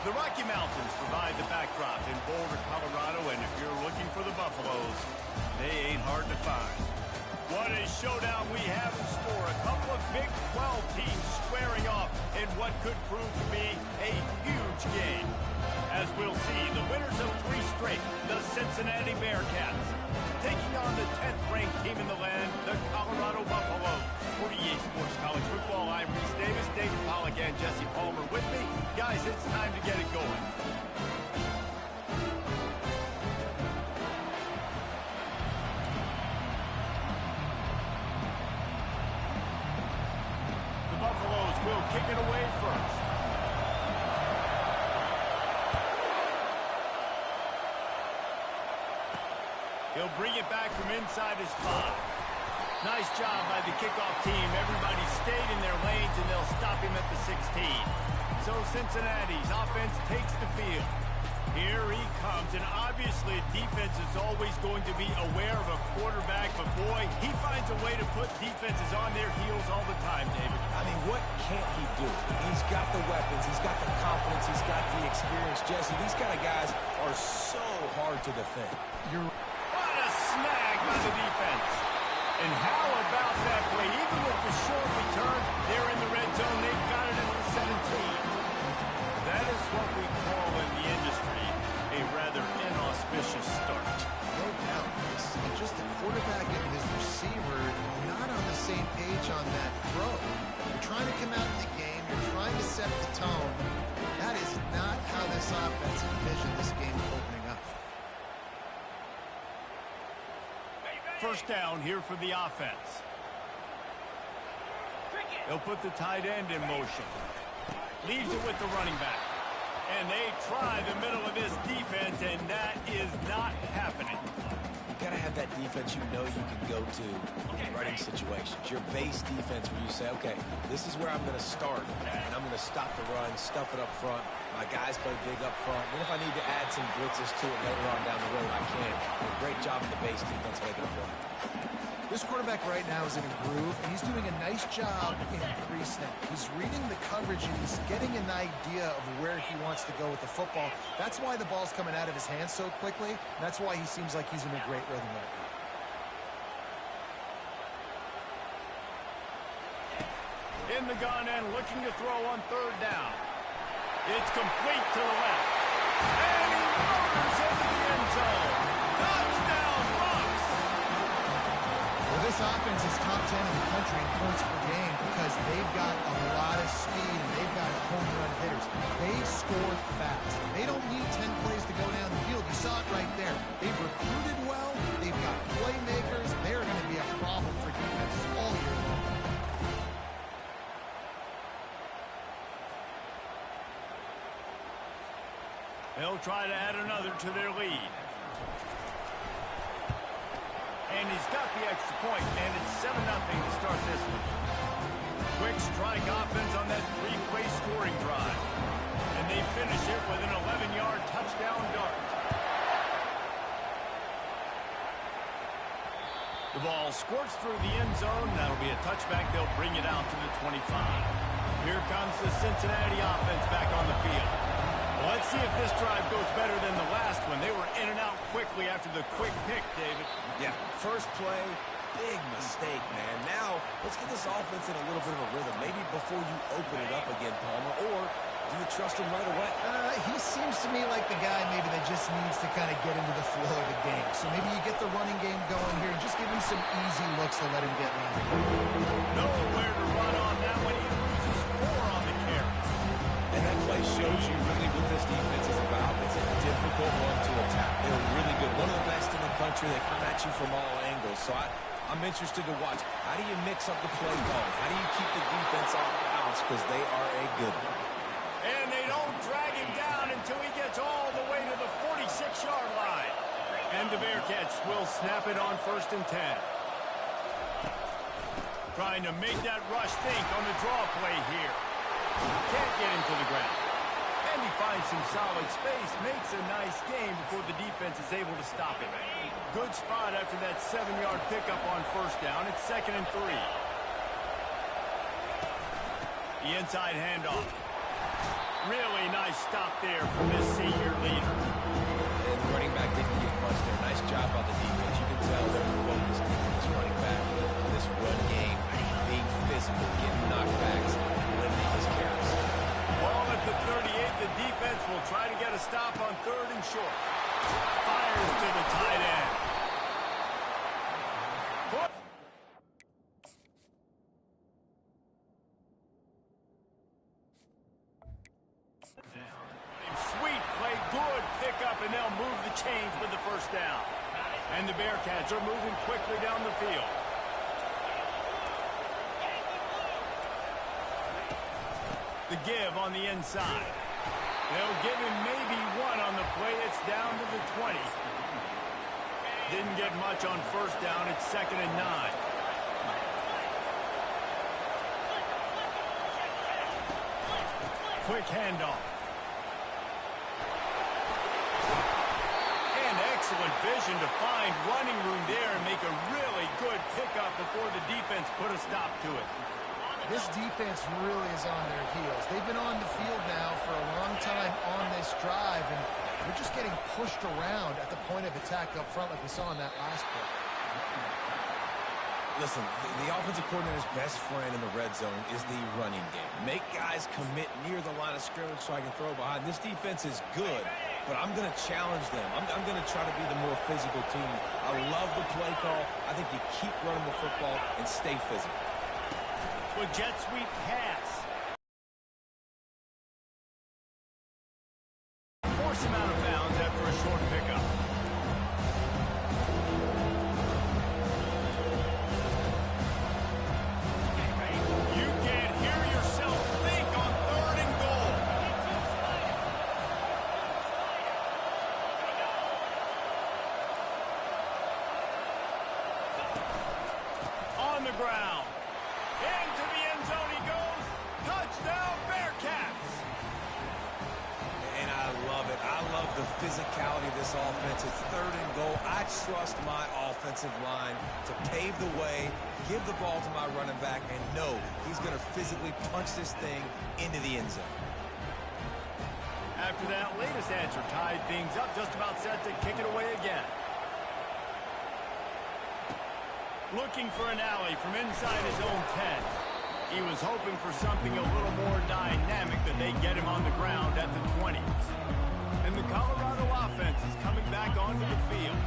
The Rocky Mountains provide the backdrop in Boulder, Colorado, and if you're looking for the Buffaloes, they ain't hard to find. What a showdown we have in store. A couple of Big 12 teams squaring off in what could prove to be a huge game. As we'll see, the winners of 3 straight, the Cincinnati Bearcats, taking on the 10th-ranked team in the land, the Colorado Buffaloes. For EA Sports College Football, I'm Reese Davis, David Pollack, and Jesse Palmer with me. Guys, it's time to get it going. The Buffaloes will kick it away first. He'll bring it back from inside his 5. Nice job by the kickoff team. Everybody stayed in their lanes, and they'll stop him at the 16. So Cincinnati's offense takes the field. Here he comes, and obviously defense is always going to be aware of a quarterback, but boy, he finds a way to put defenses on their heels all the time, David. I mean, what can't he do? He's got the weapons, he's got the confidence, he's got the experience. Jesse, these kind of guys are so hard to defend. What a snag by the defense. And how about that play? Even with the short return, they're in the red zone. They've got it at the 17. That is what we call in the industry a rather inauspicious start. No doubt. It's just the quarterback and his receiver not on the same page on that throw. You're trying to come out of the game. You're trying to set the tone. That is not how this offense envisioned this game opening up. First down here for the offense. They'll put the tight end in motion. Leaves it with the running back. And they try the middle of this defense, and that is not happening. You got to have that defense you know you can go to in running situations. Your base defense where you say, okay, this is where I'm going to start, and I'm going to stop the run, stuff it up front. My guys play big up front. Then if I need to add some blitzes to it later on down the road, I can. A great job in the base defense making a play. This quarterback right now is in a groove, and he's doing a nice job in pre-snap. He's reading the coverage, and he's getting an idea of where he wants to go with the football. That's why the ball's coming out of his hands so quickly. And that's why he seems like he's in a great rhythm right now. In the gun and looking to throw on 3rd down. It's complete to the left. And he motors into the end zone. Touchdown, Bucks! Well, this offense is top 10 in the country in points per game because they've got a lot of speed and they've got home run hitters. They score fast. They don't need 10 plays to go down the field. You saw it right there. They've recruited well. They've got playmakers. They're going to be a problem for defense all year long. They'll try to add another to their lead. And he's got the extra point, and it's 7-0 to start this one. Quick strike offense on that 3-play scoring drive. And they finish it with an 11-yard touchdown dart. The ball squirts through the end zone. That'll be a touchback. They'll bring it out to the 25. Here comes the Cincinnati offense back on the field. Let's see if this drive goes better than the last one. They were in and out quickly after the quick pick, David. Yeah, first play, big mistake, man. Now, let's get this offense in a little bit of a rhythm. Maybe before you open it up again, Palmer, or do you trust him right away? He seems to me like the guy maybe that just needs to kind of get into the flow of the game. So maybe you get the running game going here and just give him some easy looks to let him get running. Nowhere to run on that one. He loses 4 on the carry. And that play shows you really what this defense is about. It's a difficult one to attack. They're really good. One of the best in the country. They come at you from all angles. So I'm interested to watch. How do you mix up the play calling? How do you keep the defense off balance? Because they are a good one. And they don't drag him down until he gets all the way to the 46-yard line. And the Bearcats will snap it on 1st and 10. Trying to make that rush think on the draw play here. Can't get him to the ground. And he finds some solid space, makes a nice game before the defense is able to stop him. Good spot after that 7-yard pickup on 1st down. It's 2nd and 3. The inside handoff. Really nice stop there from this senior leader. And the running back didn't get much there. Nice job by the defense. You can tell they're focused on this running back, on this run game, being physical, getting knockbacks, and limiting his carries. Ball at the 38. The defense will try to get a stop on 3rd and short. Fires to the tight end. Sweet play, good pickup, and they'll move the chains with the 1st down. And the Bearcats are moving quickly down the field. The give on the inside. They'll give him maybe 1 on the play. It's down to the 20. Didn't get much on 1st down. It's 2nd and 9. Quick handoff. And excellent vision to find running room there and make a really good pickup before the defense put a stop to it. This defense really is on their heels. They've been on the field now for a long time on this drive, and they're just getting pushed around at the point of attack up front like we saw in that last play. Listen, the offensive coordinator's best friend in the red zone is the running game. Make guys commit near the line of scrimmage so I can throw behind. This defense is good, but I'm going to challenge them. I'm going to try to be the more physical team. I love the play call. I think you keep running the football and stay physical. With jet sweep pass. Force him out of bounds after a short pickup. You can't hear yourself think on 3rd and goal. On the ground. Into the end zone he goes. Touchdown, Bearcats. And I love it. I love the physicality of this offense. It's 3rd and goal. I trust my offensive line to pave the way, give the ball to my running back, and know he's going to physically punch this thing into the end zone. After that latest answer tied things up, just about set to kick it away again. Looking for an alley from inside his own 10. He was hoping for something a little more dynamic that they get him on the ground at the 20s. And the Colorado offense is coming back onto the field.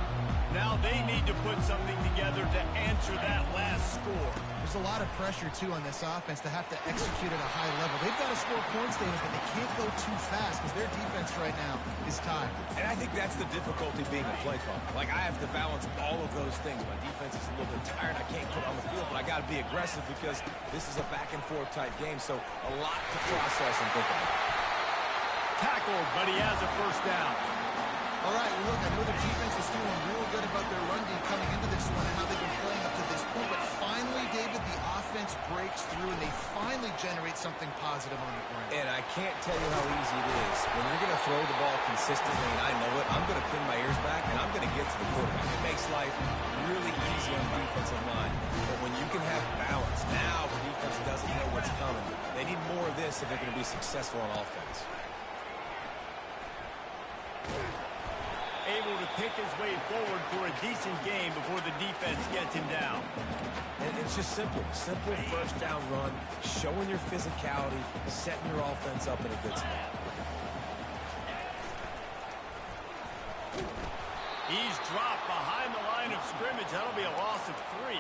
Now they need to put something together to answer that last score. There's a lot of pressure, too, on this offense to have to execute at a high level. They've got to score points, David, but they can't go too fast because their defense right now is tied. And I think that's the difficulty being a play caller. Like, I have to balance all of those things. My defense is a little bit tired. I can't put on the field, but I got to be aggressive because this is a back-and-forth type game, so a lot to process and think about. Tackled, but he has a 1st down. All right, well, look, I know the defense is feeling real good about their run D coming into this one and how they've been playing up to this point, but finally, David, the offense breaks through and they finally generate something positive on the ground. And I can't tell you how easy it is. When you're going to throw the ball consistently, and I know it, I'm going to pin my ears back, and I'm going to get to the quarterback. It makes life really easy on the defensive line. But when you can have balance, now the defense doesn't know what's coming. They need more of this if they're going to be successful on offense. Able to pick his way forward for a decent game before the defense gets him down. And it's just simple 1st down run, showing your physicality, setting your offense up in a good spot. He's dropped behind the line of scrimmage. That'll be a loss of 3.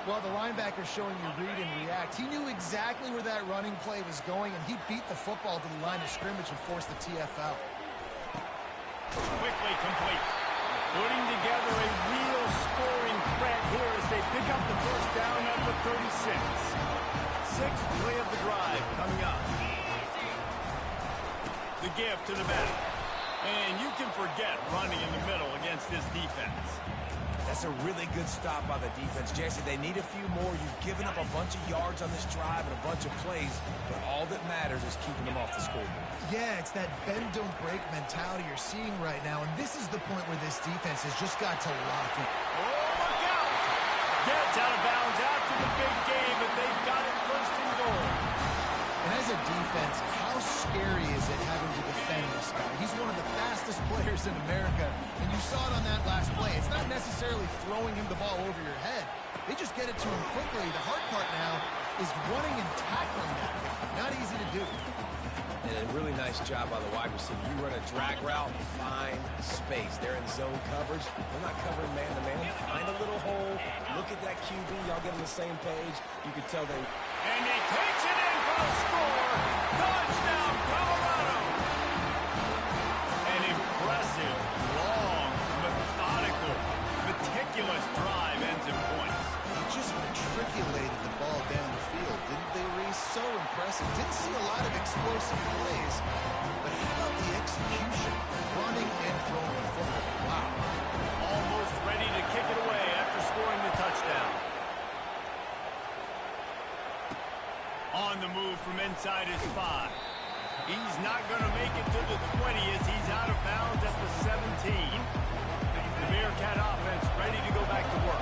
Well, the linebacker showing you read and react. He knew exactly where that running play was going, and he beat the football to the line of scrimmage and forced the TFL. Quickly complete. Putting together a real scoring threat here as they pick up the 1st down at the 36. 6th play of the drive coming up. The give to the back. And you can forget running in the middle against this defense. That's a really good stop by the defense. Jesse, they need a few more. You've given up a bunch of yards on this drive and a bunch of plays, but all that matters is keeping them off the scoreboard. Yeah, it's that bend-don't-break mentality you're seeing right now, and this is the point where this defense has just got to lock in. Oh, look out! Gets out of bounds after the big game, but they've got it 1st and goal. And as a defense, how how scary is it having to defend this guy? He's one of the fastest players in America, and you saw it on that last play. It's not necessarily throwing him the ball over your head. They just get it to him quickly. The hard part now is running and tackling that. Not easy to do. And a really nice job by the wide receiver. You run a drag route, find space. They're in zone coverage. They're not covering man-to-man. Find a little hole. Look at that QB. Y'all get on the same page. You can tell they... And he takes it in for the score. Touchdown, Colorado. An impressive, long, methodical, meticulous drive ends in points. They just matriculated the ball down the field, didn't they, Reese? So impressive. Didn't see a lot of explosive plays, but how about the execution, running and throwing the football? Wow. Almost ready to kick it away after scoring the touchdown. On the move from inside his 5. He's not going to make it to the 20 as he's out of bounds at the 17. The Bearcat offense ready to go back to work.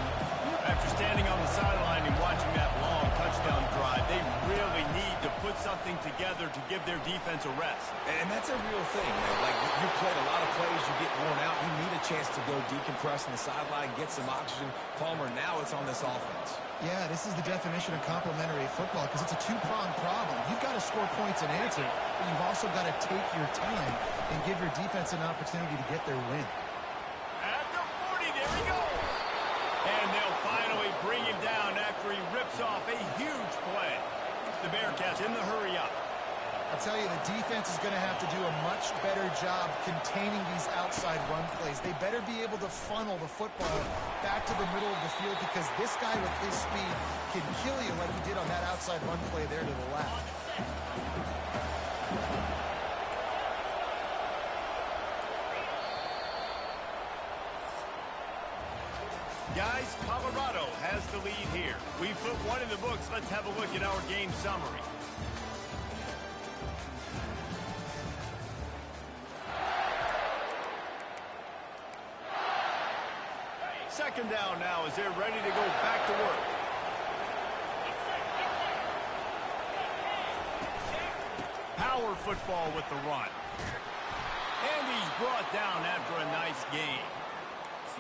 After standing on the sideline and watching that long touchdown drive, they really need to put something together to give their defense a rest. And that's a real thing, man. Like, you played a lot of plays, you get worn out, you need a chance to go decompress on the sideline, get some oxygen. Palmer, now it's on this offense. Yeah, this is the definition of complementary football because it's a two-pronged problem. You've got to score points and answer, but you've also got to take your time and give your defense an opportunity to get their win. At the 40, there he goes. And they'll finally bring him down after he rips off a huge play. The Bearcats in the hurry-up. I'll tell you, the defense is going to have to do a much better job containing these outside run plays. They better be able to funnel the football back to the middle of the field because this guy with his speed can kill you like he did on that outside run play there to the left. Guys, Colorado has the lead here. We put one in the books. Let's have a look at our game summary. Second down now as they're ready to go back to work. Power football with the run. And he's brought down after a nice gain.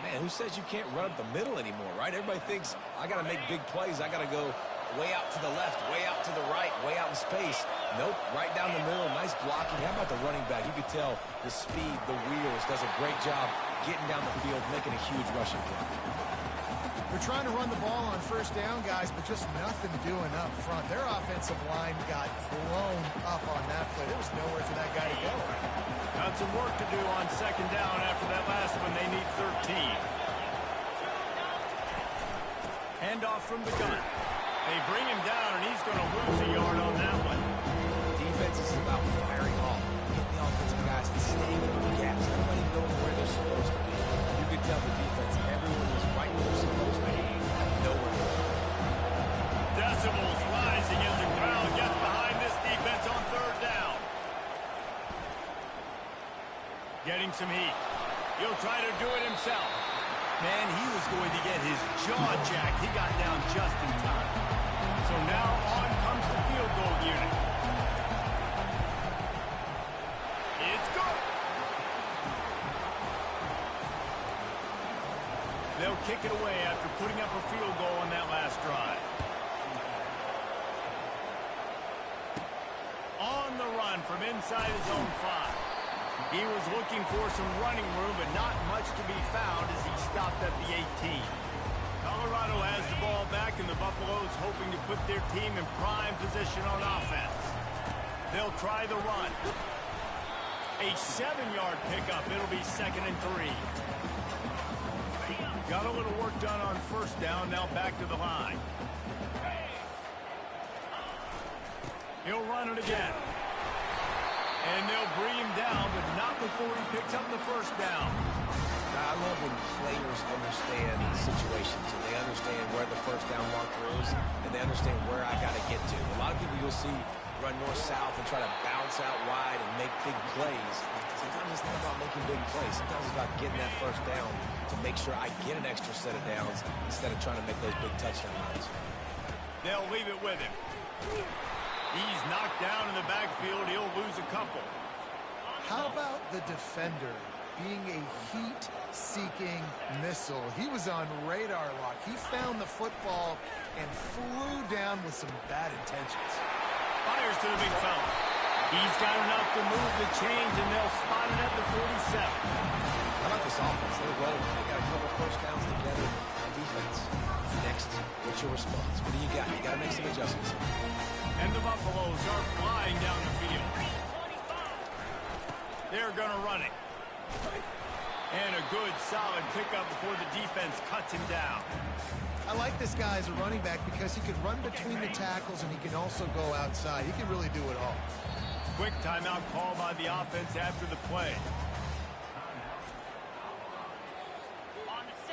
Man, who says you can't run up the middle anymore, right? Everybody thinks, I got to make big plays. I got to go way out to the left, way out to the right, way out in space. Nope, right down the middle, nice blocking. How about the running back? You could tell the speed, the wheels, does a great job getting down the field, making a huge rushing play. They're trying to run the ball on first down, guys, but just nothing doing up front. Their offensive line got blown up on that play. There was nowhere for that guy to go. Got some work to do on second down after that last one. They need 13. Handoff from the gun. They bring him down, and he's going to lose a yard on that one. Defense is about firing off, hitting the offensive guys and staying in the gaps. Everybody going where they're supposed to be. You could tell the defense, everyone was right where they're supposed to be. Nowhere to go. Decibels rising as the crowd gets behind this defense on third down. Getting some heat. He'll try to do it himself. Man, he was going to get his jaw jacked. He got down just in time. So now on comes the field goal unit. It's good. They'll kick it away after putting up a field goal on that last drive. On the run from inside his own 5. He was looking for some running room, but not much to be found as he stopped at the 18. Colorado has the ball back, and the Buffaloes hoping to put their team in prime position on offense. They'll try the run. A 7-yard pickup. It'll be 2nd and 3. Got a little work done on first down, now back to the line. He'll run it again. And they'll bring him down, but not before he picks up the first down. I love when players understand situations and they understand where the first down marker is and they understand where I got to get to. A lot of people you'll see run north-south and try to bounce out wide and make big plays. Sometimes it's not about making big plays. Sometimes it's about getting that first down to make sure I get an extra set of downs instead of trying to make those big touchdown runs. They'll leave it with him. He's knocked down in the backfield. He'll lose a couple. How about the defender being a heat-seeking missile? He was on radar lock. He found the football and flew down with some bad intentions. Fires to the big fella. He's got enough to move the chains, and they'll spot it at the 47. How about this offense? They're rolling. They got a couple first downs together on defense. Next, what's your response? What do you got? You got to make some adjustments. And the Buffaloes are flying down the field. They're going to run it. And a good, solid pickup before the defense cuts him down. I like this guy as a running back because he can run between the tackles and he can also go outside. He can really do it all. Quick timeout call by the offense after the play.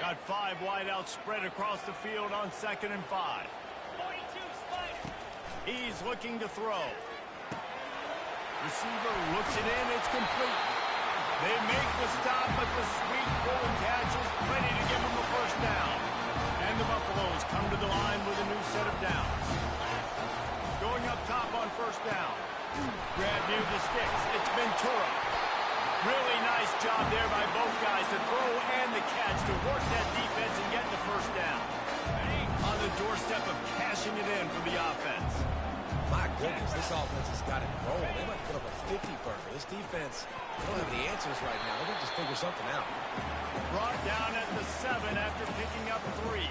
Got 5 wideouts spread across the field on 2nd and 5. He's looking to throw. Receiver looks it in. It's complete. They make the stop, but the sweet rolling catch is plenty to give them a first down. And the Buffaloes come to the line with a new set of downs. Going up top on first down. Grab near the sticks. It's Ventura. Really nice job there by both guys to throw and the catch to work that defense and get the first down. On the doorstep of cashing it in for the offense. My goodness, this offense has got it rolling. They might put up a 50-burger. This defense, they don't have the answers right now. They're going to just figure something out. Brought down at the 7 after picking up 3.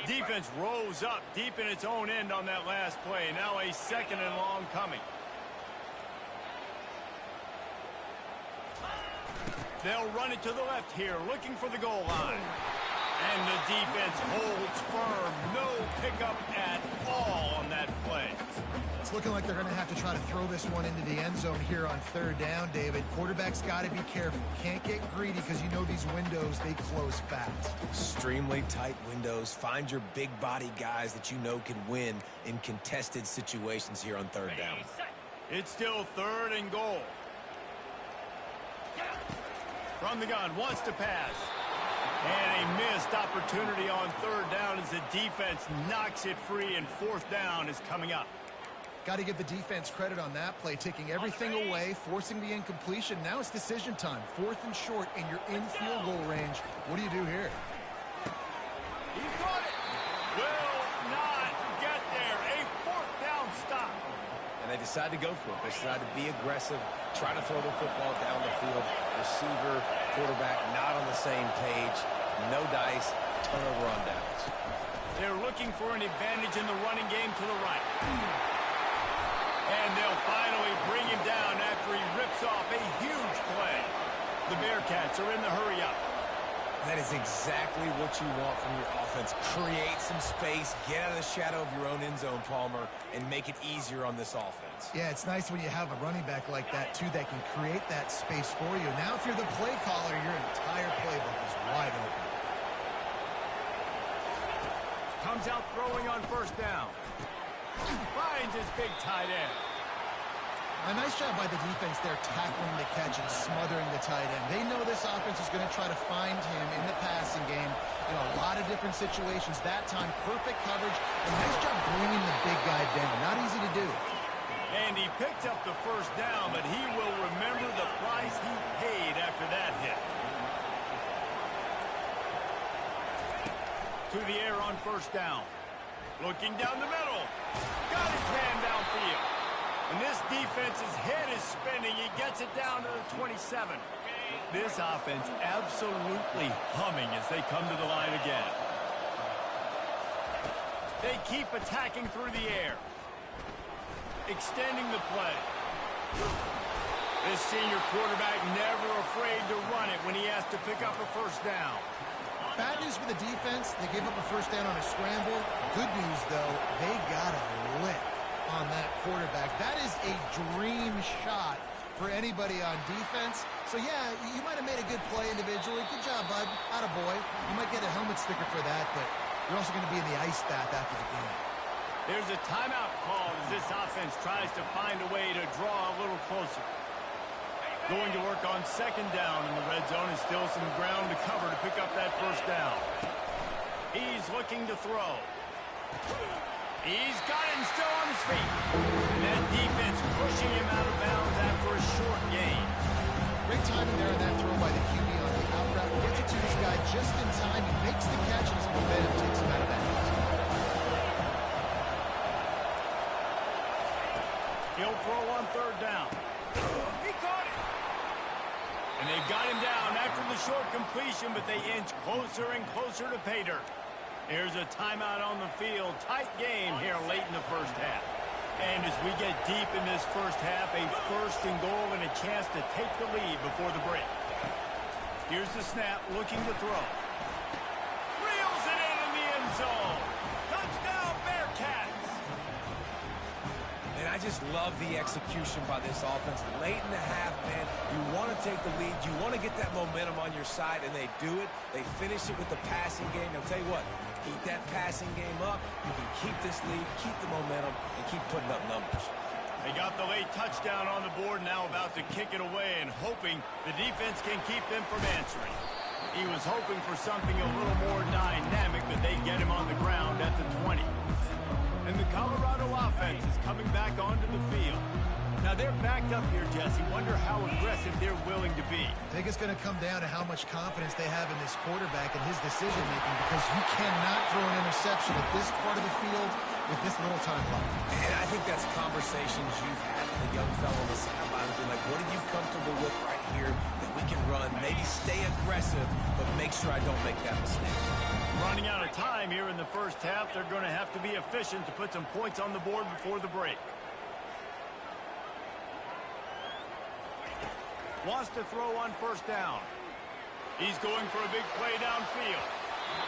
Defense rose up deep in its own end on that last play. Now a 2nd and long coming. They'll run it to the left here, looking for the goal line. And the defense holds firm. No pickup at all on that play. It's looking like they're going to have to try to throw this one into the end zone here on 3rd down, David. Quarterback's got to be careful. Can't get greedy because you know these windows, they close fast. Extremely tight windows. Find your big body guys that you know can win in contested situations here on 3rd down. It's still 3rd and goal. From the gun, wants to pass. And a missed opportunity on 3rd down as the defense knocks it free, and 4th down is coming up. Got to give the defense credit on that play, taking everything away, forcing the incompletion. Now it's decision time. 4th and short, and you're in field goal range. What do you do here? He's got it. Will not get there. A 4th down stop. And they decide to go for it. They decide to be aggressive, try to throw the football down the field. Receiver, quarterback, not on the same page. No dice, turnover on downs. They're looking for an advantage in the running game to the right. And they'll finally bring him down after he rips off a huge play. The Bearcats are in the hurry-up. That is exactly what you want from your offense. Create some space, get out of the shadow of your own end zone, Palmer, and make it easier on this offense. Yeah, it's nice when you have a running back like that, too, that can create that space for you. Now, if you're the play caller, your entire playbook is wide open. Comes out throwing on 1st down. Finds his big tight end. A nice job by the defense there, tackling the catch and smothering the tight end. They know this offense is going to try to find him in the passing game in a lot of different situations. That time, perfect coverage. A nice job bringing the big guy down. Not easy to do. And he picked up the 1st down, but he will remember the price he paid after that hit. To the air on 1st down. Looking down the middle. Got his man downfield. And this defense's head is spinning. He gets it down to the 27. This offense absolutely humming as they come to the line again. They keep attacking through the air. Extending the play. This senior quarterback never afraid to run it when he has to pick up a 1st down. Bad news for the defense. They gave up a 1st down on a scramble. Good news, though, they got a lick on that quarterback. That is a dream shot for anybody on defense. So, yeah, you might have made a good play individually. Good job, bud. Attaboy. You might get a helmet sticker for that, but you're also going to be in the ice bath after the game. There's a timeout call as this offense tries to find a way to draw a little closer. Going to work on 2nd down in the red zone, and still some ground to cover to pick up that 1st down. He's looking to throw. He's got it and still on his feet. And that defense pushing him out of bounds after a short gain. Great timing there on that throw by the QB on the out route. Gets it to this guy just in time. He makes the catch and his momentum takes him out of bounds. He'll throw on third down. He caught it. And they've got him down after the short completion, but they inch closer and closer to pay dirt. Here's a timeout on the field. Tight game here late in the first half. And as we get deep in this first half, a first and goal and a chance to take the lead before the break. Here's the snap, looking to throw. Reels it in the end zone. Touchdown, Bearcats. And I just love the execution by this offense. Late in the half, man, you want to take the lead. You want to get that momentum on your side, and they do it. They finish it with the passing game. I'll tell you what, keep that passing game up. You can keep this lead, keep the momentum, and keep putting up numbers. They got the late touchdown on the board, now about to kick it away and hoping the defense can keep them from answering. He was hoping for something a little more dynamic, but they get him on the ground at the 20. And the Colorado offense is coming back onto the field. Now they're backed up here, Jesse. Wonder how aggressive they're willing to be. I think it's going to come down to how much confidence they have in this quarterback and his decision-making, because you cannot throw an interception at this part of the field with this little time clock. And I think that's conversations you've had with the young fellow on the sideline. Be like, what are you comfortable with right here that we can run? Maybe stay aggressive, but make sure I don't make that mistake. Running out of time here in the first half. They're going to have to be efficient to put some points on the board before the break. Wants to throw on first down. He's going for a big play downfield.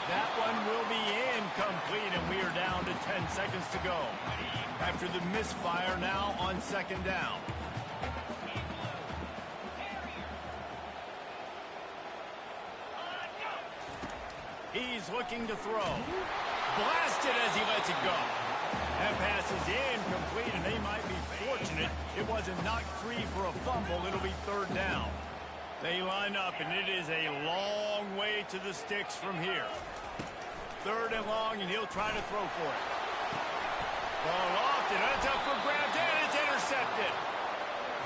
That one will be incomplete, and we are down to 10 seconds to go. After the misfire now on second down. He's looking to throw. Blasted as he lets it go. That pass is incomplete, and they might be fortunate it wasn't knocked free for a fumble. It'll be third down. They line up, and it is a long way to the sticks from here. Third and long, and he'll try to throw for it. Ball off, and it's up for grabs, and it's intercepted.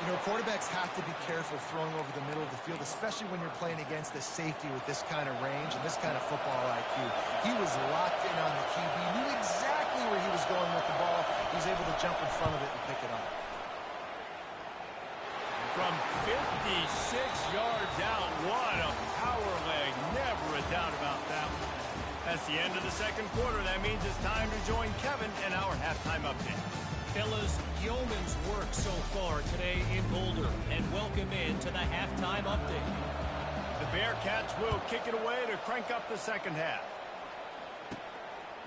You know, quarterbacks have to be careful throwing over the middle of the field, especially when you're playing against a safety with this kind of range and this kind of football IQ. He was locked in on the QB, knew exactly where he was going with the ball. He was able to jump in front of it and pick it up. From 56 yards out, what a power leg. Never a doubt about that one. That's the end of the second quarter. That means it's time to join Kevin in our halftime update. Fellas, yeoman's work so far today in Boulder, and welcome in to the halftime update. The Bearcats will kick it away to crank up the second half.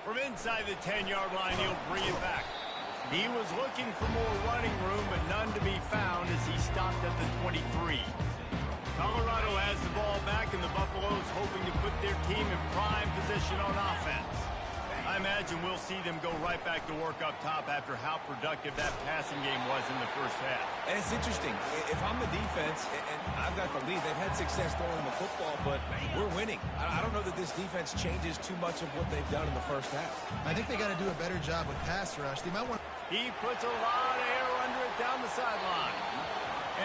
From inside the 10-yard line, he'll bring it back. He was looking for more running room, but none to be found as he stopped at the 23. Colorado has the ball back, and the Buffaloes hoping to put their team in prime position on offense. I imagine we'll see them go right back to work up top after how productive that passing game was in the first half. And it's interesting. If I'm the defense and I've got the lead, they've had success throwing the football, but we're winning. I don't know that this defense changes too much of what they've done in the first half. I think they got to do a better job with pass rush. They might want. He puts a lot of air under it down the sideline.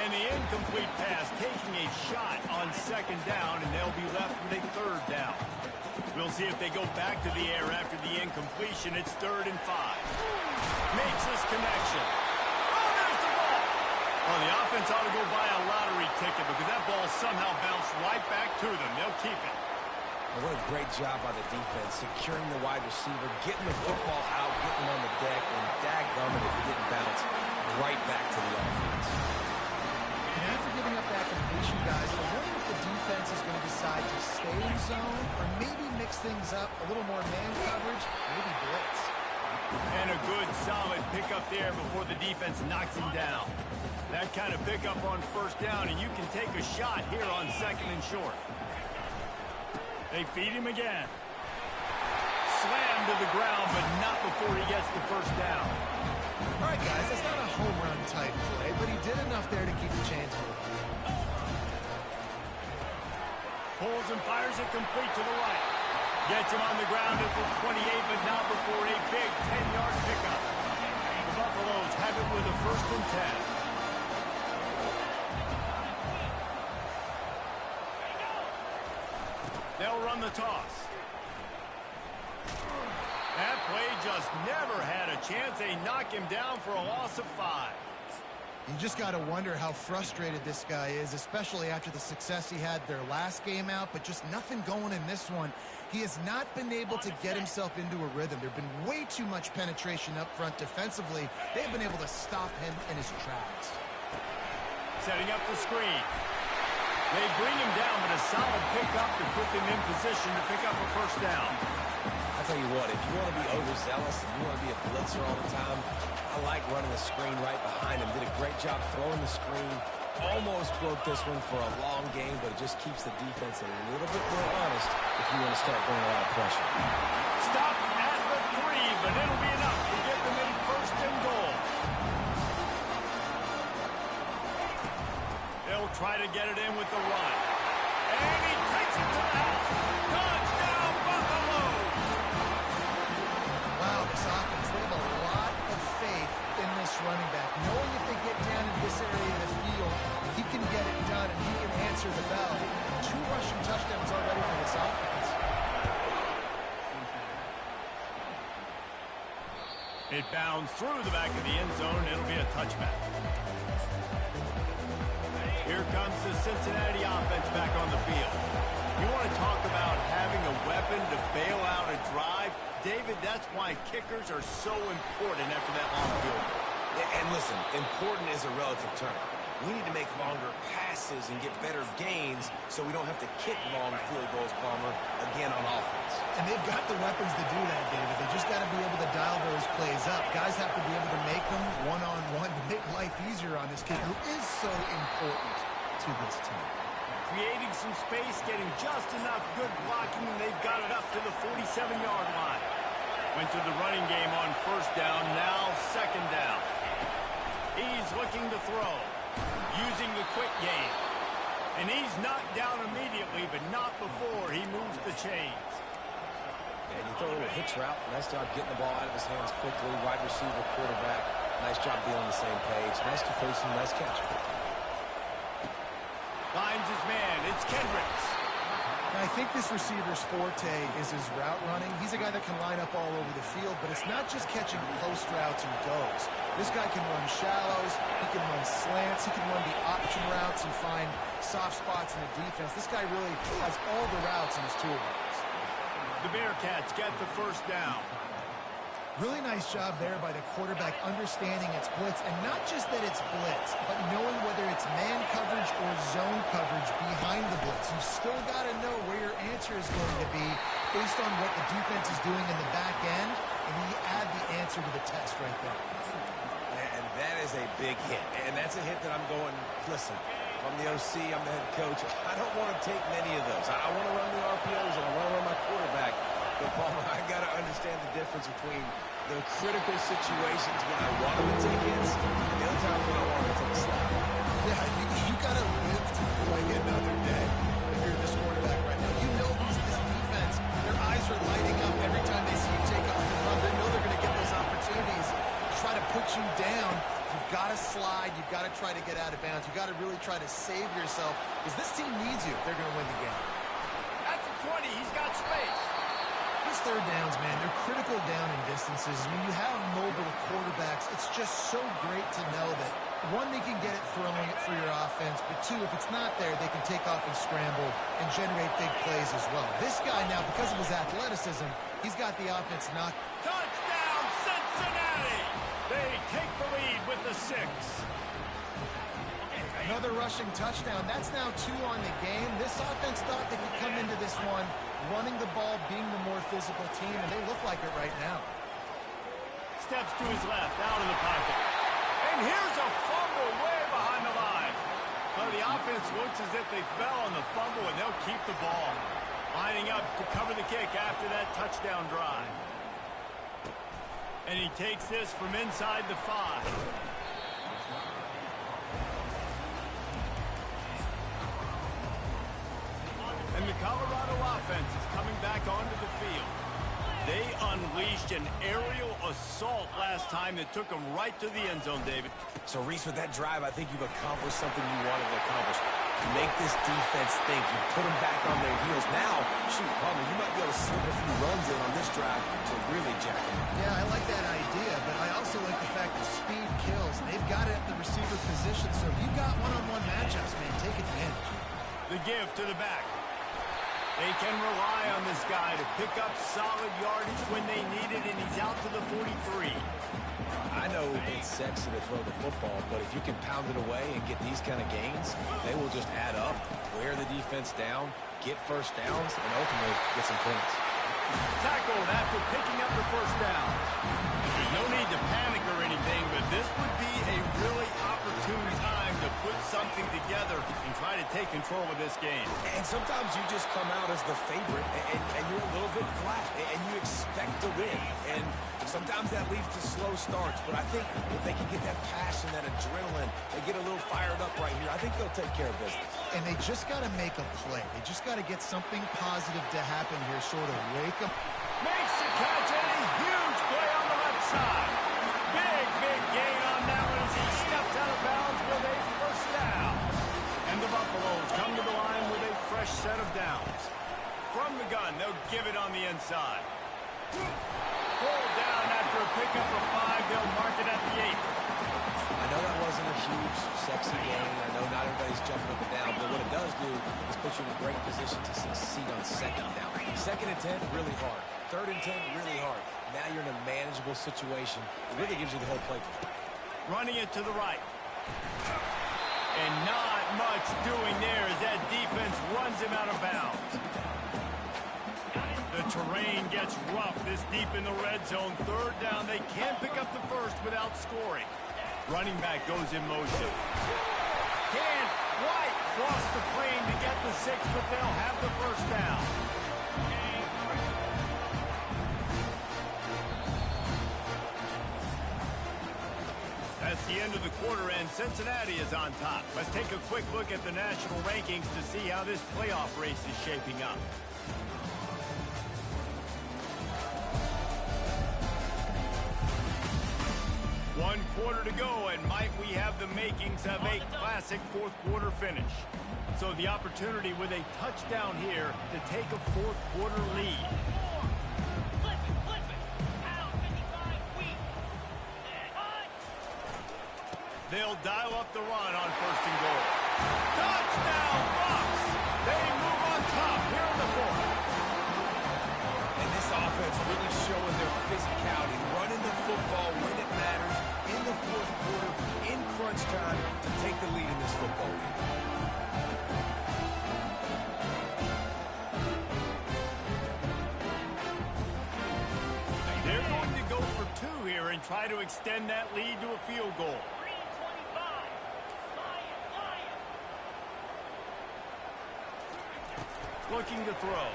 And the incomplete pass taking a shot on second down, and they'll be left with a third down. We'll see if they go back to the air after the incompletion. It's 3rd and 5. Makes this connection. Oh, there's the ball. Well, the offense ought to go buy a lottery ticket because that ball somehow bounced right back to them. They'll keep it. Well, what a great job by the defense, securing the wide receiver, getting the football out, getting on the deck, and dadgummit if it didn't bounce right back to the offense. And after giving up that completion, guys, I wonder if the defense is going to decide to stay in zone or maybe mix things up, a little more man coverage, maybe blitz. And a good, solid pickup there before the defense knocks him down. That kind of pickup on first down, and you can take a shot here on second and short. They feed him again. Slammed to the ground, but not before he gets the first down. All right, guys, that's not a home run type play, but he did enough there to keep the chains moving. Pulls and fires it complete to the right. Gets him on the ground at the 28, but not before a big 10-yard pickup. The Buffaloes have it with a 1st and 10. They'll run the toss. That play just never had a chance. They knock him down for a loss of 5. You just got to wonder how frustrated this guy is, especially after the success he had their last game out, but just nothing going in this one. He has not been able to get himself into a rhythm. There have been way too much penetration up front defensively. They've been able to stop him in his tracks. Setting up the screen. They bring him down, but a solid pickup to put them in position to pick up a 1st down. I'll tell you what, if you want to be overzealous and you want to be a blitzer all the time, I like running the screen right behind him. Did a great job throwing the screen. Almost broke this one for a long game, but it just keeps the defense a little bit more honest if you want to start bringing a lot of pressure. Stop at the 3, but it'll be enough to get them in 1st and goal. They'll try to get it in with the run. And he takes it to the house. Touchdown, Buffaloes! Wow, this offense, they have a lot of faith in this running back. Knowing if they get down in this area of the field, he can get it done and he can answer the bell. 2 rushing touchdowns already for this offense. It bounds through the back of the end zone. It'll be a touchback. Here comes the Cincinnati offense back on the field. You want to talk about having a weapon to bail out a drive? David, that's why kickers are so important after that long field goal. And listen, important is a relative term. We need to make longer passes and get better gains so we don't have to kick long field goals, Palmer, again on offense. And they've got the weapons to do that, David. They just got to be able to dial those plays up. Guys have to be able to make them one-on-one to make life easier on this kid who is so important to this team. Creating some space, getting just enough good blocking, and they've got it up to the 47-yard line. Went to the running game on 1st down, now 2nd down. He's looking to throw, using the quick game. And he's knocked down immediately, but not before he moves the chains. And you throw a little hitch route. Nice job getting the ball out of his hands quickly. Wide receiver, quarterback. Nice job being on the same page. Nice completion, nice catch. Finds his man. It's Kendricks. And I think this receiver's forte is his route running. He's a guy that can line up all over the field, but it's not just catching post routes and goes. This guy can run shallows, he can run slants, he can run the option routes and find soft spots in the defense. This guy really has all the routes in his toolbox. The Bearcats get the 1st down. Really nice job there by the quarterback understanding it's blitz, and not just that it's blitz, but knowing whether it's man coverage or zone coverage behind the blitz. You've still got to know where your answer is going to be based on what the defense is doing in the back end, and you add the answer to the test right there. And that is a big hit, and that's a hit that I'm going, listen, if I'm the OC, I'm the head coach, I don't want to take many of those. I want to run the RPOs, and I want to run my quarterback. But, Palmer, I got to understand the difference between the critical situations when I want them to take hits and the other times when I want them to take a slap. Yeah, you got to live to play another day if you're this quarterback right now. You know this defense, their eyes are lighting up every time they see you take off and run. They know they're going to get those opportunities to try to put you down. You've got to slide. You've got to try to get out of bounds. You've got to really try to save yourself because this team needs you if they're going to win the game. That's a 20. He's got space. These 3rd downs, man, they're critical down in distances. When you have mobile quarterbacks, it's just so great to know that, 1, they can get it throwing it for your offense, but 2, if it's not there, they can take off and scramble and generate big plays as well. This guy now, because of his athleticism, he's got the offense knocked. Touchdown, Cincinnati! They take the lead with the 6. Another rushing touchdown. That's now 2 on the game. This offense thought they could come into this one running the ball, being the more physical team, and they look like it right now. Steps to his left, out of the pocket. And here's a fumble way behind the line. Well, the offense looks as if they fell on the fumble, and they'll keep the ball. Lining up to cover the kick after that touchdown drive. And he takes this from inside the 5. And the Colorado offense offense is coming back onto the field. They unleashed an aerial assault last time that took them right to the end zone, David. So, Reese, with that drive, I think you've accomplished something you wanted to accomplish. You make this defense think. You put them back on their heels. Now, shoot, Palmer, you might be able to slip a few runs in on this drive to really jack them. Yeah, I like that idea, but I also like the fact that speed kills. They've got it at the receiver position, so if you've got one-on-one matchups, man, take advantage. The give to the back. They can rely on this guy to pick up solid yardage when they need it, and he's out to the 43. I know it's sexy to throw the football, but if you can pound it away and get these kind of gains, they will just add up, wear the defense down, get first downs, and ultimately get some points. Tackled after picking up the first down. There's no need to panic or anything, but this would be a really opportune time to put something together and try to take control of this game. And sometimes you just come out as the favorite, and you're a little bit flat, and you expect to win. And sometimes that leads to slow starts, but I think if they can get that passion, that adrenaline, they get a little fired up right here, I think they'll take care of business. And they just got to make a play. They just got to get something positive to happen here, sort of wake up. Makes the catch, and a huge play on the left side. Big gain on that one as he steps out of bounds with a first down. And the Buffaloes come to the line with a fresh set of downs. From the gun, they'll give it on the inside. Pulled down after a pickup of 5. They'll mark it at the 8. I know that wasn't a huge, sexy game. I know not everybody's jumping up and down, but what it does do is put you in a great position to succeed on second down. Second and 10, really hard. Third and 10, really hard. Now you're in a manageable situation. It really gives you the whole playbook. Running it to the right. And not much doing there as that defense runs him out of bounds. The terrain gets rough this deep in the red zone. Third down, they can't pick up the first without scoring. Running back goes in motion. Can't quite cross the plane to get the 6, but they'll have the first down. That's the end of the quarter, and Cincinnati is on top. Let's take a quick look at the national rankings to see how this playoff race is shaping up. One quarter to go, and might we have the makings of a classic fourth quarter finish. So the opportunity with a touchdown here to take a fourth quarter lead. They'll dial up the run on first and goal. Touchdown, Bucks! They move on top here in the fourth. And this offense really showing their physicality, running the football when it matters, in the fourth quarter, in crunch time, to take the lead in this football game. They're going to go for 2 here and try to extend that lead to a field goal. Looking to throw.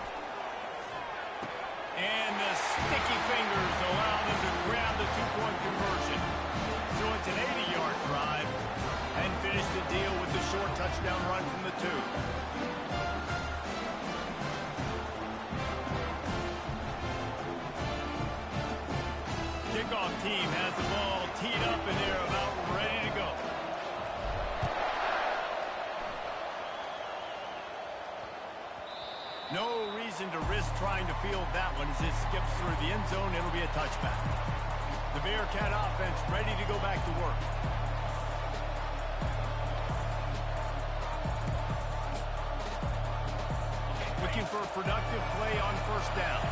And the sticky fingers allow them to grab the 2-point conversion. So it's an 80-yard drive and finish the deal with the short touchdown run from the 2. Kickoff team has the ball teed up and they're about ready to go. No reason to risk trying to field that one as it skips through the end zone. It'll be a touchback. The Bearcat offense ready to go back to work. Looking for a productive play on first down.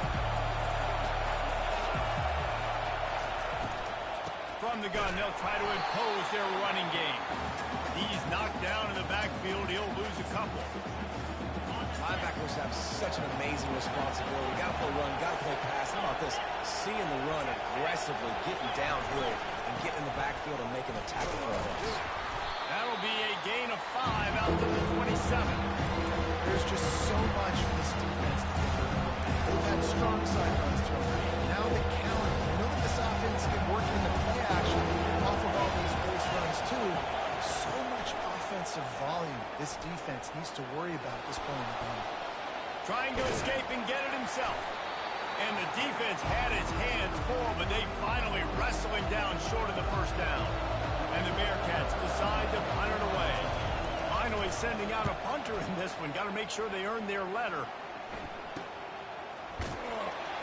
From the gun, they'll try to impose their running game. He's knocked down in the backfield. He'll lose a couple. Linebackers have such an amazing responsibility. Got to play run, got to play pass. How about this? Seeing the run aggressively, getting downhill, and getting in the backfield and making a tackle for a loss. That'll be a gain of 5 out to the 27. There's just so much for this defense to get through. They've had strong side runs thrown. Now the counter. You know that this offense can work in the play action off of all these base runs too. So much offensive volume this defense needs to worry about at this point in the game. Trying to escape and get it himself. And the defense had his hands full, but they finally wrestle him down short of the first down. And the Bearcats decide to punt it away. Finally sending out a punter in this one. Got to make sure they earn their letter.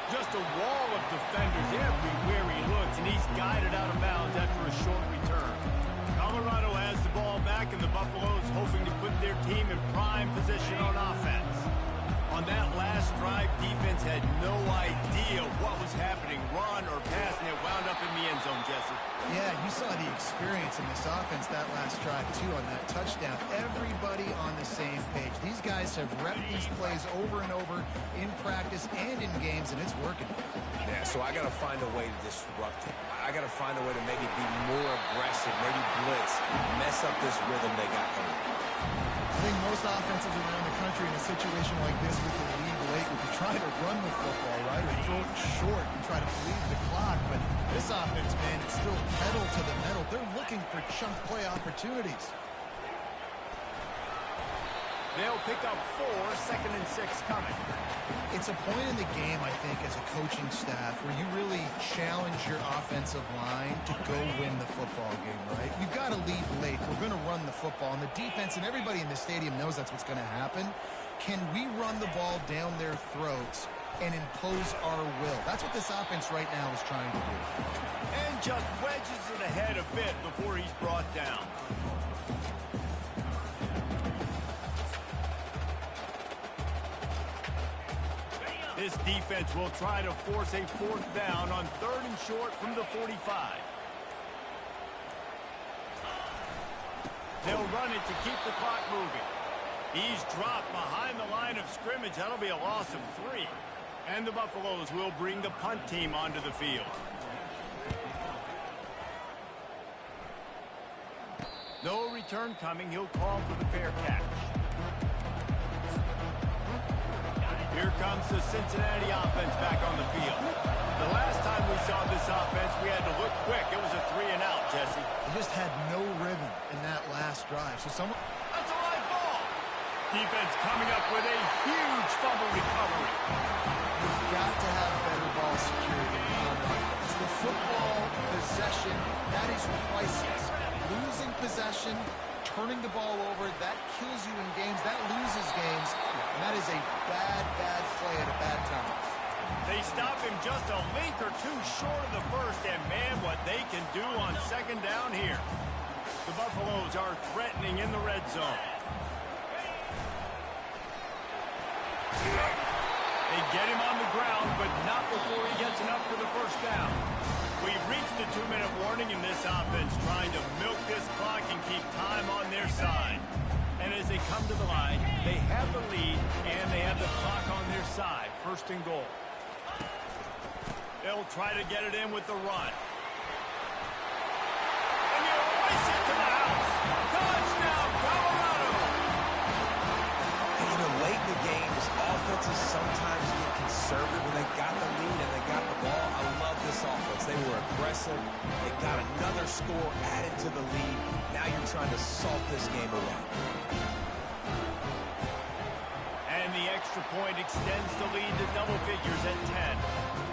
Just a wall of defenders everywhere he looks, and he's guided out of bounds after a short return. Colorado has the ball back, and the Buffaloes hoping to put their team in prime position on offense. On that last drive, defense had no idea what was happening, run or pass, and it wound up in the end zone, Jesse. Yeah, you saw the experience in this offense that last drive, too, on that touchdown. Everybody on the same page. These guys have repped these plays over and over in practice and in games, and it's working. Yeah, so I got to find a way to disrupt it. I got to find a way to maybe be more aggressive, maybe blitz, mess up this rhythm they got going. I think most offenses around the country in a situation like this with the lead late would be trying to run the football, right, or throw it short and try to bleed the clock. But this offense, man, it's still pedal to the metal. They're looking for chunk play opportunities. They'll pick up 4, 2nd and 6 coming. It's a point in the game, I think, as a coaching staff where you really challenge your offensive line to go win the football game, right? You've got to lead late. We're going to run the football, and the defense and everybody in the stadium knows that's what's going to happen. Can we run the ball down their throats and impose our will? That's what this offense right now is trying to do. And just wedges it ahead a bit before he's brought down. This defense will try to force a 4th down on 3rd and short from the 45. They'll run it to keep the clock moving. He's dropped behind the line of scrimmage. That'll be a loss of 3. And the Buffaloes will bring the punt team onto the field. No return coming. He'll call for the fair catch. Here comes the Cincinnati offense back on the field. The last time we saw this offense, we had to look quick. It was a 3-and-out, Jesse. They just had no rhythm in that last drive. So someone... That's a live ball. Defense coming up with a huge fumble recovery. You've got to have better ball security on offense. The football possession, that is priceless. Losing possession, turning the ball over, that kills you in games. That loses games. And that is a bad, bad play at a bad time. They stop him just a link or 2 short of the first, and man, what they can do on 2nd down here. The Buffaloes are threatening in the red zone. They get him on the ground, but not before he gets enough for the first down. We've reached the 2-minute warning in this offense, trying to milk this clock and keep time on their side. And as they come to the line, they have the lead, and they have the clock on their side. 1st and goal. They'll try to get it in with the run. And you race it to the house. Touchdown, Colorado! You know, late in the games, offenses sometimes get conservative when they got the lead and they got the ball. I love this offense. They were aggressive. They got another score added to the lead. Now you're trying to salt this game away. And the extra point extends the lead to double figures at 10.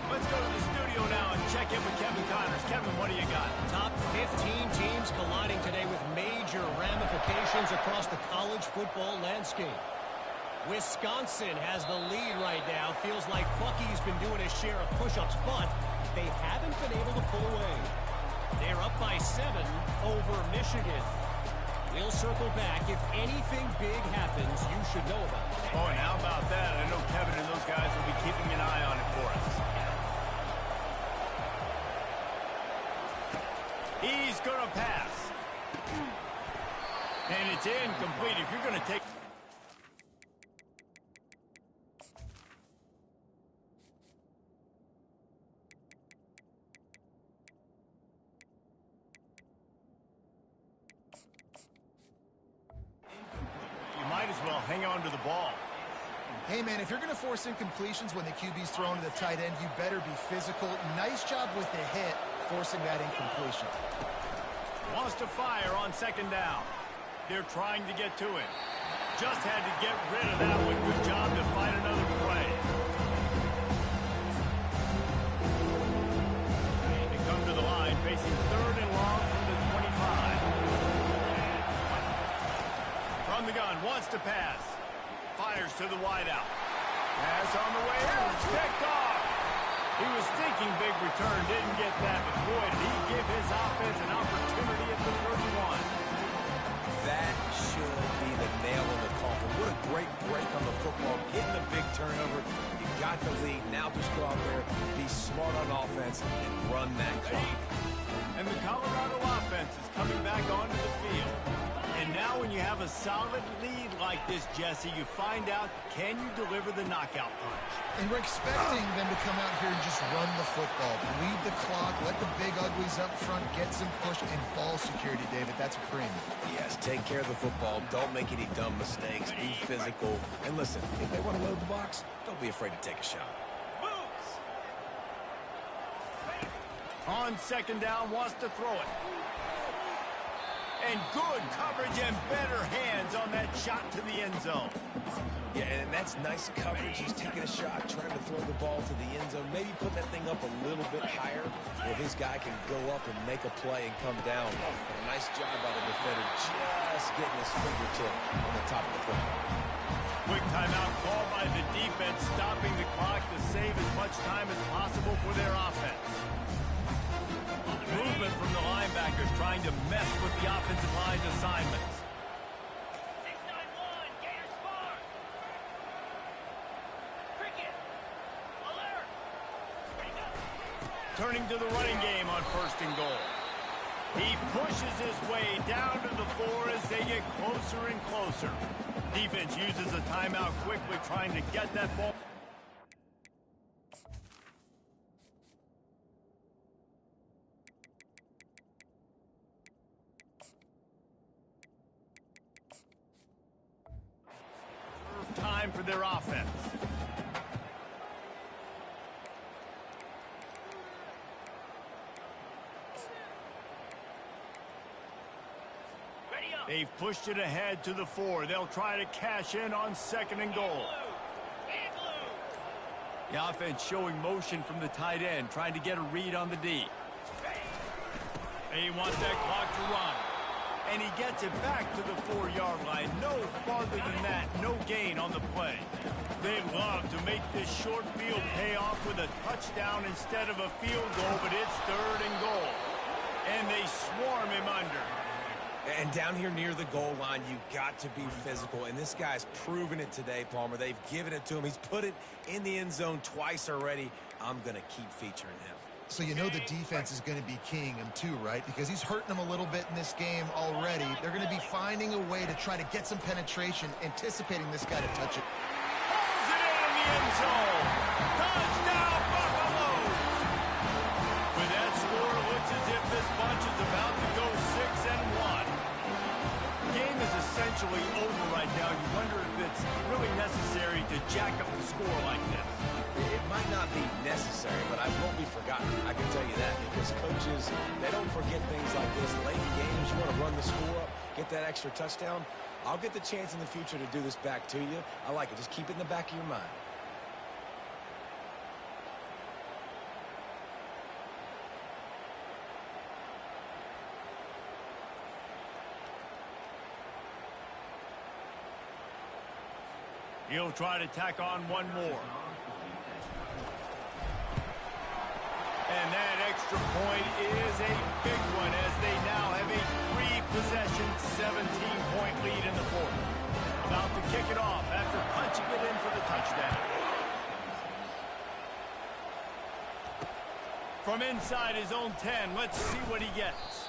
Let's go to the studio now and check in with Kevin Connors. Kevin, what do you got? Top 15 teams colliding today with major ramifications across the college football landscape. Wisconsin has the lead right now. Feels like Bucky's been doing his share of push-ups, but they haven't been able to pull away. They're up by 7 over Michigan. We'll circle back. If anything big happens, you should know about it. Oh, and how about that? I know Kevin and those guys will be keeping an eye on it for us. He's going to pass. And it's incomplete. If you're going to take... You might as well hang on to the ball. Hey, man, if you're going to force incompletions when the QB's thrown to the tight end, you better be physical. Nice job with the hit, forcing that incompletion. Wants to fire on 2nd down. They're trying to get to it. Just had to get rid of that one. Good job to find another play. They come to the line, facing 3rd and long from the 25. From the gun, wants to pass. Fires to the wideout. Pass on the way out. It's picked off. He was thinking big return, didn't get that, but boy, did he give his offense an opportunity at the 31. That should be the nail in the coffin. What a great break on the football, getting the big turnover. You got the lead. Now just go out there, be smart on offense, and run that clock. And the Colorado offense is coming back onto the field. And now when you have a solid lead like this, Jesse, you find out, can you deliver the knockout punch? And we're expecting them to come out here and just run the football. Lead the clock, let the big uglies up front get some push, and ball security, David. That's a premium. Yes, take care of the football. Don't make any dumb mistakes. Be physical. And listen, if they want to load the box, don't be afraid to take a shot. On 2nd down, wants to throw it. And good coverage and better hands on that shot to the end zone. Yeah, and that's nice coverage. He's taking a shot, trying to throw the ball to the end zone. Maybe put that thing up a little bit higher where his guy can go up and make a play and come down. But a nice job by the defender just getting his fingertip on the top of the football. Quick timeout called by the defense, stopping the clock to save as much time as possible for their offense. Movement from the linebackers trying to mess with the offensive line's assignments. 691, Gators far. Cricket, alert. Turning to the running game on 1st and goal. He pushes his way down to the 4 as they get closer and closer. Defense uses a timeout quickly, trying to get that ball. Time for their offense. They've pushed it ahead to the 4. They'll try to cash in on 2nd and goal. The offense showing motion from the tight end, trying to get a read on the D. They want that clock to run. And he gets it back to the 4-yard line. No farther than that, no gain on the play. They'd love to make this short field pay off with a touchdown instead of a field goal, but it's 3rd and goal. And they swarm him under. And down here near the goal line, you got to be physical. And this guy's proven it today, Palmer. They've given it to him. He's put it in the end zone twice already. I'm going to keep featuring him. So you know the defense is going to be keying him too, right? Because he's hurting them a little bit in this game already. They're going to be finding a way to try to get some penetration, anticipating this guy to touch it. Pulls it in the end zone. Touchdown, Buffaloes! With that score, it looks as if this bunch is about to go 6-1. The game is essentially over right now. You wonder if it's really necessary to jack up the score like this. It might not be necessary, but I won't be forgotten. I can tell you that, because coaches, they don't forget things like this. Late in games, you want to run the score up, get that extra touchdown. I'll get the chance in the future to do this back to you. I like it. Just keep it in the back of your mind. He'll try to tack on one more. And that extra point is a big one, as they now have a 3-possession, 17-point lead in the 4th. About to kick it off after punching it in for the touchdown. From inside his own 10, let's see what he gets.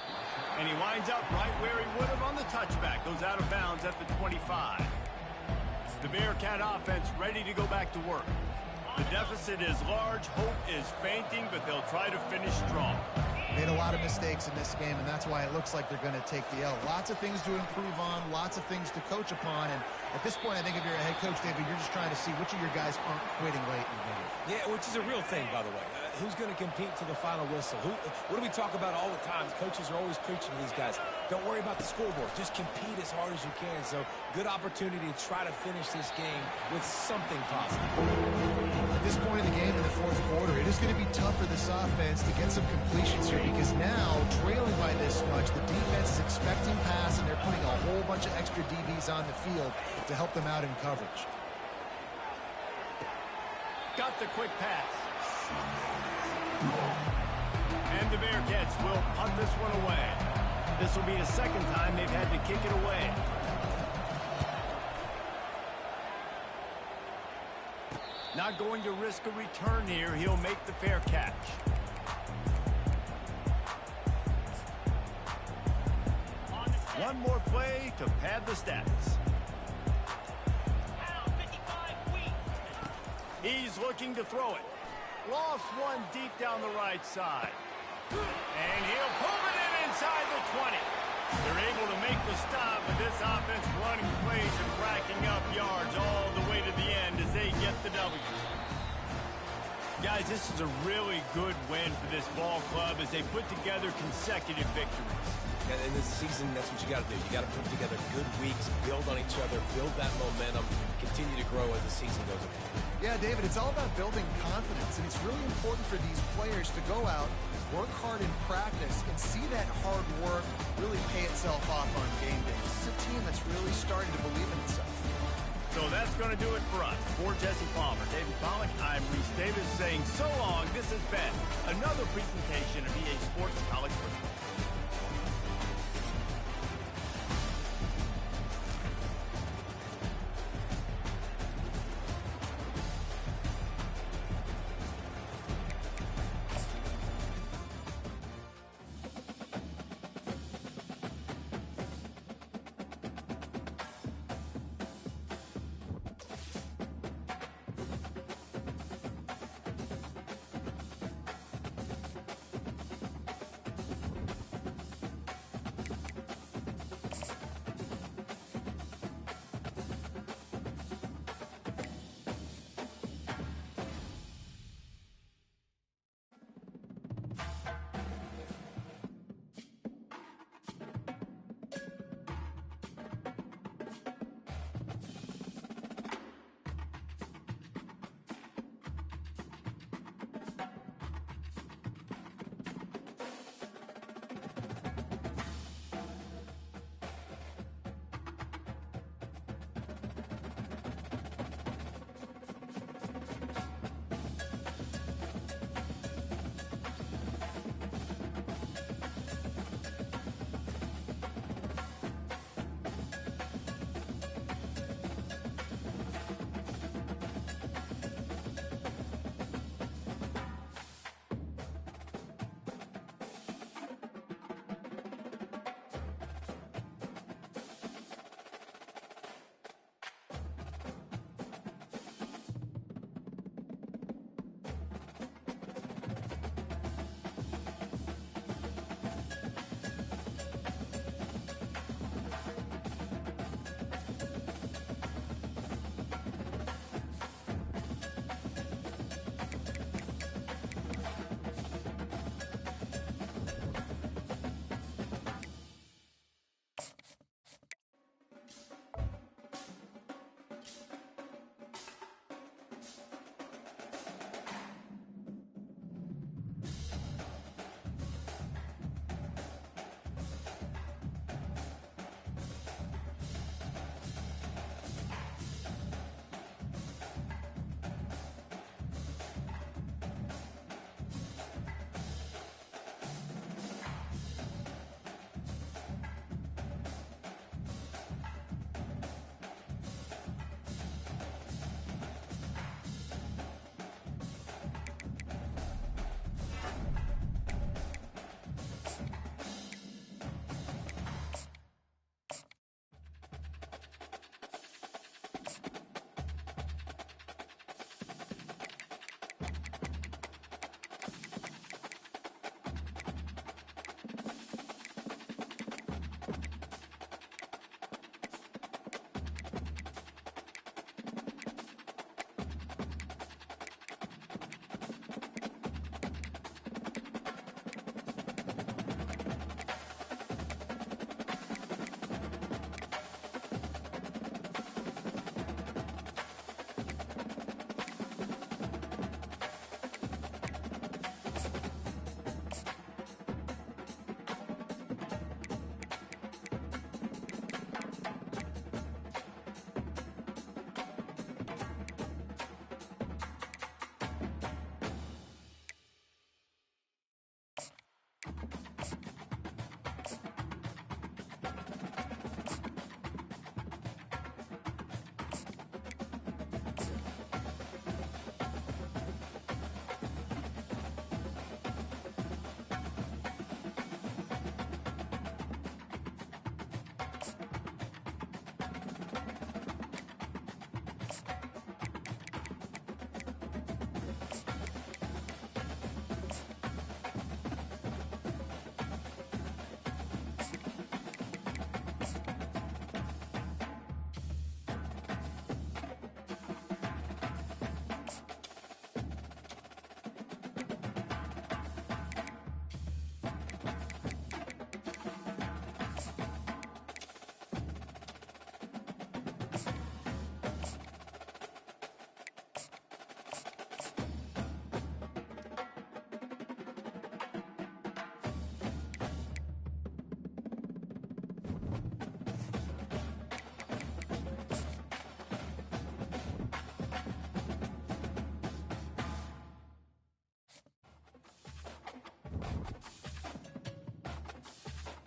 And he winds up right where he would have on the touchback. Goes out of bounds at the 25. The Bearcat offense ready to go back to work. The deficit is large, hope is fainting, but they'll try to finish strong. Made a lot of mistakes in this game, and that's why it looks like they're going to take the L. Lots of things to improve on, lots of things to coach upon, and at this point, I think if you're a head coach, David, you're just trying to see which of your guys aren't quitting late in the game. Yeah, which is a real thing, by the way. Who's going to compete to the final whistle? What do we talk about all the time? Coaches are always preaching to these guys. Don't worry about the scoreboard. Just compete as hard as you can. So good opportunity to try to finish this game with something positive. At this point in the game in the fourth quarter, it is going to be tough for this offense to get some completions here because now, trailing by this much, the defense is expecting pass, and they're putting a whole bunch of extra DBs on the field to help them out in coverage. Got the quick pass. And the Bearcats will punt this one away. This will be the second time they've had to kick it away. Not going to risk a return here. He'll make the fair catch. One more play to pad the stats. He's looking to throw it. Lost one deep down the right side. And he'll pull it in inside the 20. They're able to make the stop, but this offense running plays and racking up yards all the way to the end as they get the W. Guys, this is a really good win for this ball club as they put together consecutive victories. And in this season, that's what you got to do. You got to put together good weeks, build on each other, build that momentum, continue to grow as the season goes on. Yeah, David, it's all about building confidence, and it's really important for these players to go out, work hard in practice, and see that hard work really pay itself off on game day. This is a team that's really starting to believe in itself. So that's going to do it for us. For Jesse Palmer, David Pollack, I'm Reese Davis saying so long. This has been another presentation of EA Sports College Football.